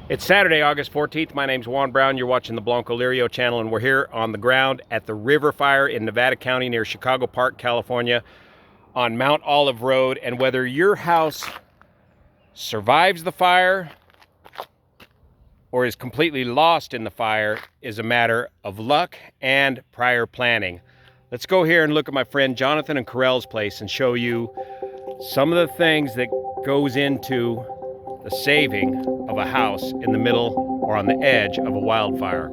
It's Saturday, August 14th. My name's Juan Brown. You're watching the Blanco Lirio channel, and we're here on the ground at the River Fire in Nevada County near Chicago Park, California, on Mount Olive Road. And whether your house survives the fire or is completely lost in the fire is a matter of luck and prior planning. Let's go here and look at my friend Jonathan and Carell's place and show you some of the things that goes into the saving of a house in the middle or on the edge of a wildfire.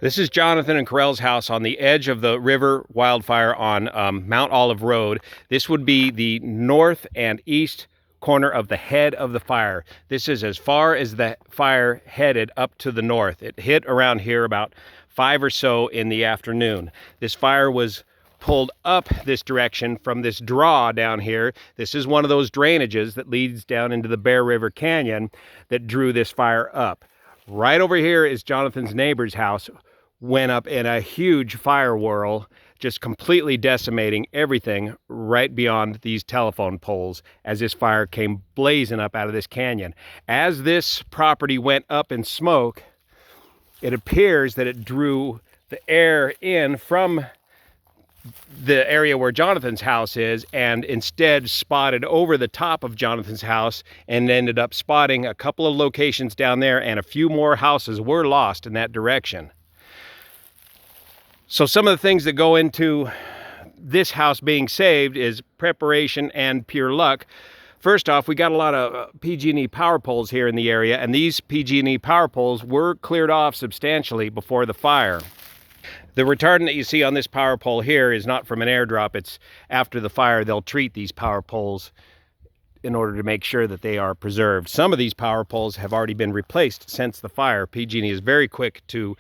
This is Jonathan and Carell's house on the edge of the river wildfire on Mount Olive Road. This would be the north and east corner of the head of the fire. This is as far as the fire headed up to the north. It hit around here about 5 or so in the afternoon. This fire was pulled up this direction from this draw down here. This is one of those drainages that leads down into the Bear River Canyon that drew this fire up. Right over here is Jonathan's neighbor's house. Went up in a huge fire whirl, just completely decimating everything right beyond these telephone poles as this fire came blazing up out of this canyon. As this property went up in smoke, it appears that it drew the air in from the area where Jonathan's house is and instead spotted over the top of Jonathan's house and ended up spotting a couple of locations down there, and a few more houses were lost in that direction. So some of the things that go into this house being saved is preparation and pure luck. First off, we got a lot of PG&E power poles here in the area, and these PG&E power poles were cleared off substantially before the fire. The retardant that you see on this power pole here is not from an airdrop. It's after the fire. They'll treat these power poles in order to make sure that they are preserved. Some of these power poles have already been replaced since the fire. PG&E is very quick to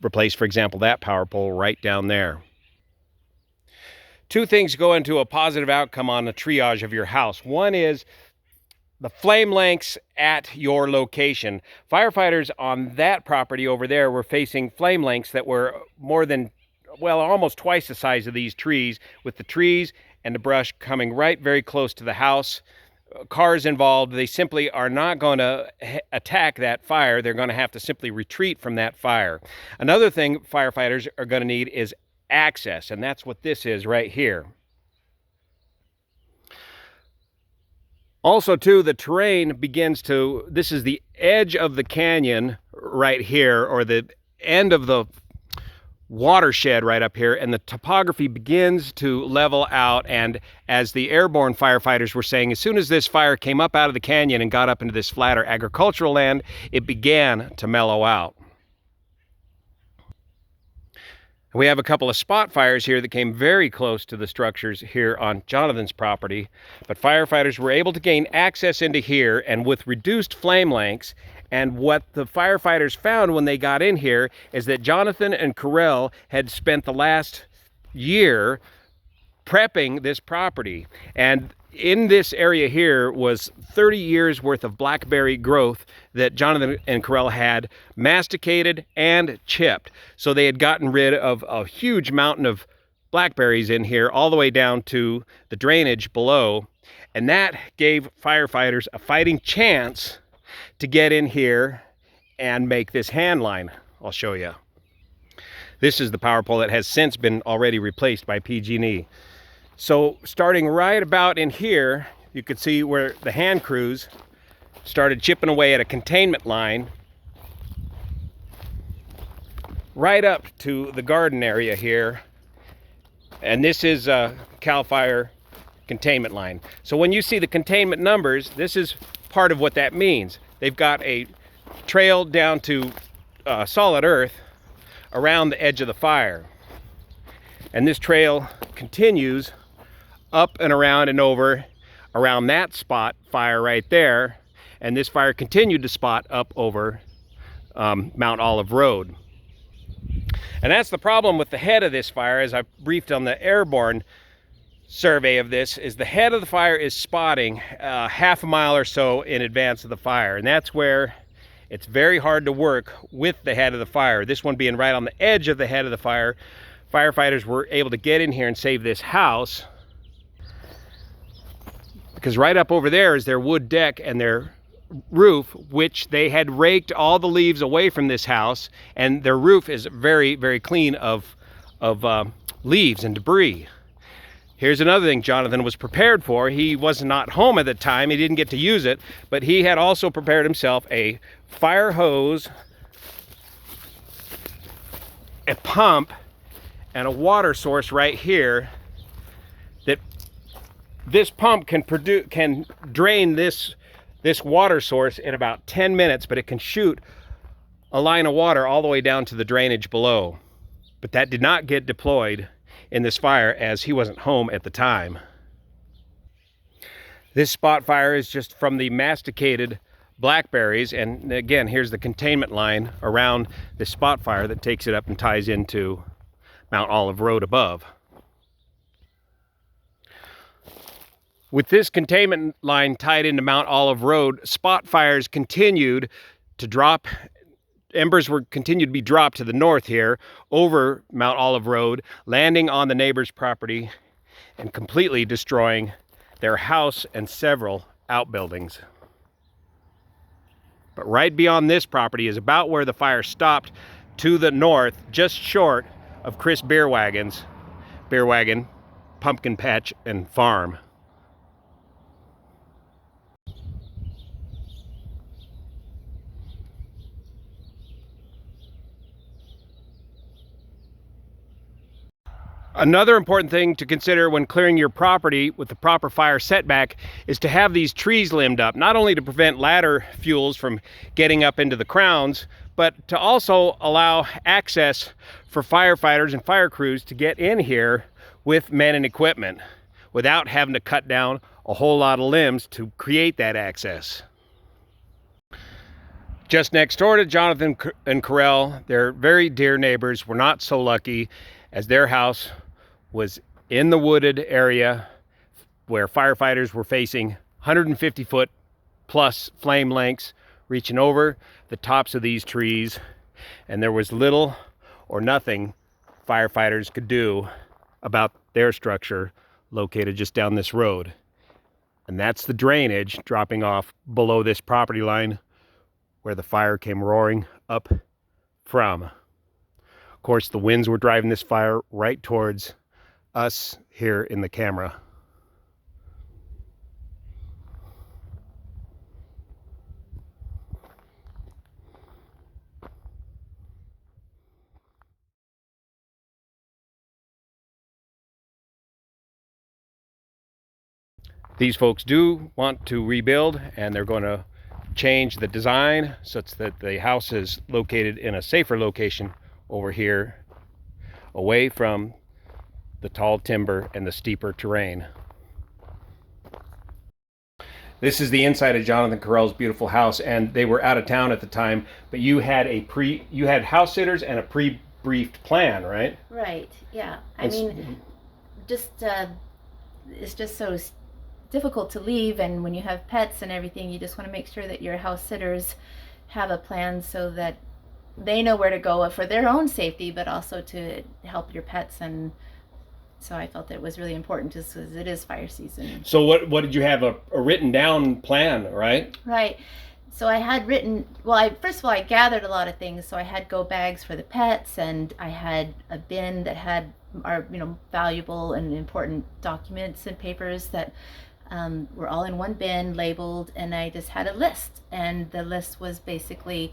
replace, for example, that power pole right down there. Two things go into a positive outcome on the triage of your house. One is the flame lengths at your location. Firefighters on that property over there were facing flame lengths that were more than, well, almost twice the size of these trees, with the trees and the brush coming right very close to the house. Cars involved, they simply are not going to attack that fire. They're going to have to simply retreat from that fire. Another thing firefighters are going to need is access, and that's what this is right here. Also, too, the terrain begins to, this is the edge of the canyon right here, or the end of the watershed right up here, and the topography begins to level out. And as the airborne firefighters were saying, as soon as this fire came up out of the canyon and got up into this flatter agricultural land, it began to mellow out. We have a couple of spot fires here that came very close to the structures here on Jonathan's property, but firefighters were able to gain access into here, and with reduced flame lengths. And what the firefighters found when they got in here is that Jonathan and Carell had spent the last year prepping this property. And in this area here was 30 years worth of blackberry growth that Jonathan and Carell had masticated and chipped. So they had gotten rid of a huge mountain of blackberries in here all the way down to the drainage below. And that gave firefighters a fighting chance to get in here and make this hand line. I'll show you. This is the power pole that has since been already replaced by PG&E. So starting right about in here, you could see where the hand crews started chipping away at a containment line right up to the garden area here. And this is a CAL FIRE containment line. So when you see the containment numbers, this is part of what that means. They've got a trail down to solid earth around the edge of the fire. And this trail continues up and around and over around that spot fire right there, and this fire continued to spot up over Mount Olive Road. And that's the problem with the head of this fire, as I briefed on the airborne survey of this, is the head of the fire is spotting half a mile or so in advance of the fire, and that's where it's very hard to work with the head of the fire. This one being right on the edge of the head of the fire, firefighters were able to get in here and save this house, because right up over there is their wood deck and their roof, which they had raked all the leaves away from this house, and their roof is very, very clean of leaves and debris. Here's another thing Jonathan was prepared for. He was not home at the time. He didn't get to use it, but he had also prepared himself a fire hose, a pump, and a water source right here. That this pump can drain this water source in about 10 minutes, but it can shoot a line of water all the way down to the drainage below. But that did not get deployed in this fire, as he wasn't home at the time. This spot fire is just from the masticated blackberries, and again, here's the containment line around this spot fire that takes it up and ties into Mount Olive Road above. With this containment line tied into Mount Olive Road, spot fires continued to drop. Embers continued to be dropped to the north here over Mount Olive Road, landing on the neighbor's property and completely destroying their house and several outbuildings. But right beyond this property is about where the fire stopped to the north, just short of Chris Beer Wagon, Pumpkin Patch and Farm. Another important thing to consider when clearing your property with the proper fire setback is to have these trees limbed up, not only to prevent ladder fuels from getting up into the crowns, but to also allow access for firefighters and fire crews to get in here with men and equipment without having to cut down a whole lot of limbs to create that access. Just next door to Jonathan and Carell, their very dear neighbors, were not so lucky, as their house was in the wooded area where firefighters were facing 150-foot plus flame lengths reaching over the tops of these trees, and there was little or nothing firefighters could do about their structure located just down this road. And that's the drainage dropping off below this property line where the fire came roaring up from. Of course, the winds were driving this fire right towards us here in the camera. These folks do want to rebuild, and they're going to change the design such that the house is located in a safer location over here, away from the tall timber and the steeper terrain. This is the inside of Jonathan Carell's beautiful house, and they were out of town at the time, but you had house sitters and a pre-briefed plan, right? Right, yeah. I mean, just it's just so difficult to leave, and when you have pets and everything, you just want to make sure that your house sitters have a plan so that they know where to go for their own safety, but also to help your pets. And so I felt that it was really important, just because it is fire season. So what did you have, a written down plan, right? Right. So I had written, well, first of all, I gathered a lot of things. So I had go bags for the pets, and I had a bin that had our, valuable and important documents and papers that were all in one bin labeled, and I just had a list, and the list was basically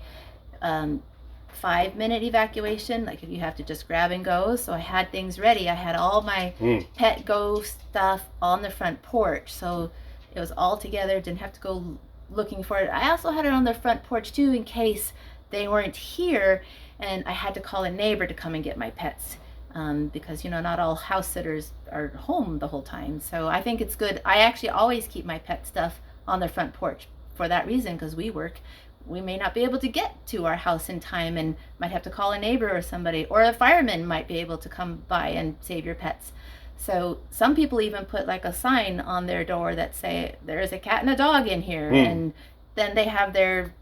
5-minute evacuation, like if you have to just grab and go. So I had things ready. I had all my pet go stuff on the front porch, so it was all together, didn't have to go looking for it. I also had it on the front porch too, in case they weren't here and I had to call a neighbor to come and get my pets. because not all house sitters are home the whole time. So I think it's good. I actually always keep my pet stuff on the front porch for that reason, because we may not be able to get to our house in time and might have to call a neighbor or somebody, or a fireman might be able to come by and save your pets. So some people even put like a sign on their door that say there is a cat and a dog in here, and then they have their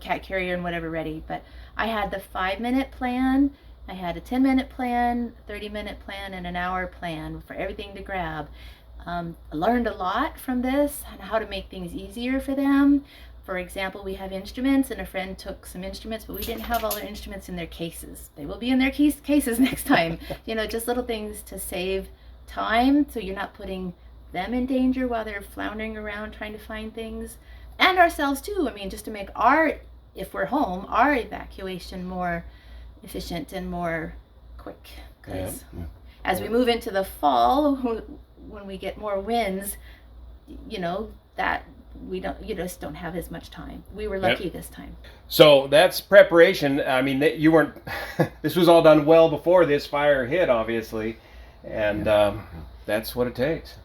cat carrier and whatever ready. But I had the 5-minute plan, I had a 10-minute plan, 30-minute plan, and an hour plan for everything to grab. I learned a lot from this on how to make things easier for them. For example, we have instruments, and a friend took some instruments, but we didn't have all their instruments in their cases. They will be in their cases next time. Just little things to save time, so you're not putting them in danger while they're floundering around trying to find things, and ourselves too. I mean, just to make if we're home, our evacuation more efficient and more quick. Because as we move into the fall, when we get more winds, that you just don't have as much time. We were lucky this time. So that's preparation. I mean, you weren't. This was all done well before this fire hit, obviously, and that's what it takes.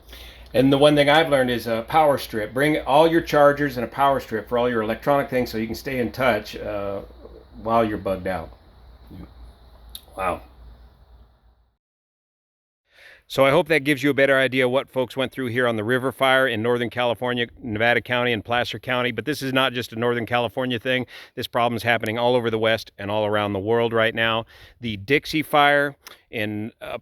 And the one thing I've learned is a power strip. Bring all your chargers and a power strip for all your electronic things, so you can stay in touch while you're bugged out. Wow. So I hope that gives you a better idea what folks went through here on the river fire in Northern California, Nevada County, and Placer County. But this is not just a Northern California thing. This problem is happening all over the West and all around the world right now. The Dixie Fire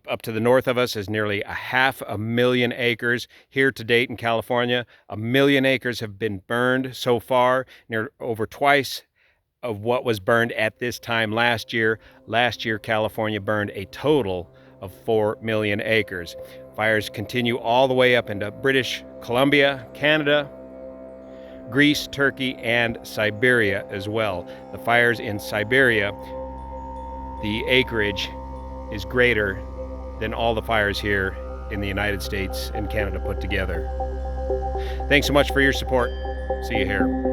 up to the north of us is nearly 500,000 acres. Here to date in California, 1 million acres have been burned so far, near over twice of what was burned at this time last year. Last year, California burned a total of 4 million acres. Fires continue all the way up into British Columbia, Canada, Greece, Turkey, and Siberia as well. The fires in Siberia, the acreage is greater than all the fires here in the United States and Canada put together. Thanks so much for your support. See you here.